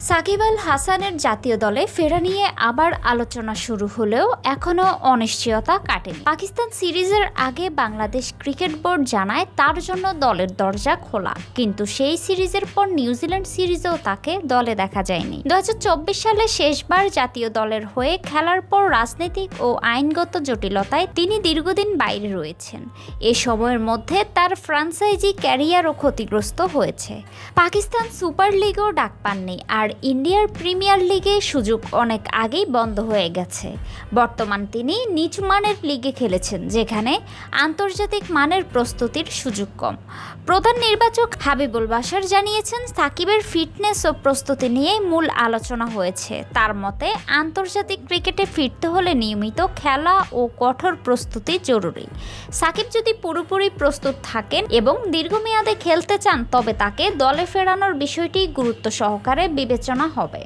সাকিব আল হাসানের জাতীয় দলে ফেরা নিয়ে আবার আলোচনা শুরু হলেও এখনও অনিশ্চয়তা কাটেনি। পাকিস্তান সিরিজের আগে বাংলাদেশ ক্রিকেট বোর্ড জানায় তার জন্য দলের দরজা খোলা, কিন্তু সেই সিরিজের পর নিউজিল্যান্ড সিরিজেও তাকে দলে দেখা যায়নি। 2024 সালে শেষবার জাতীয় দলের হয়ে খেলার পর রাজনৈতিক ও আইনগত জটিলতায় তিনি দীর্ঘদিন বাইরে রয়েছেন। এ সময়ের মধ্যে তার ফ্র্যাঞ্চাইজি ক্যারিয়ারও ক্ষতিগ্রস্ত হয়েছে। পাকিস্তান সুপার লিগও ডাক পাননি, আর ইন্ডিয়ার প্রিমিয়ার লিগে সুযোগ অনেক আগেই বন্ধ হয়ে গেছে। বর্তমান তিনি নিচ মানের লিগে খেলেছেন, যেখানে আন্তর্জাতিক মানের প্রস্তুতির সুযোগ কম। প্রধান নির্বাচক হাবিবুল বাশার জানিয়েছেন, সাকিবের ফিটনেস ও প্রস্তুতি নিয়েই মূল আলোচনা হয়েছে। তার মতে, আন্তর্জাতিক ক্রিকেটে ফিরতে হলে নিয়মিত খেলা ও কঠোর প্রস্তুতি জরুরি। সাকিব যদি পুরোপুরি প্রস্তুত থাকেন এবং দীর্ঘমেয়াদে খেলতে চান, তবে তাকে দলে ফেরানোর বিষয়টি গুরুত্ব সহকারে বিবেচনা হবে।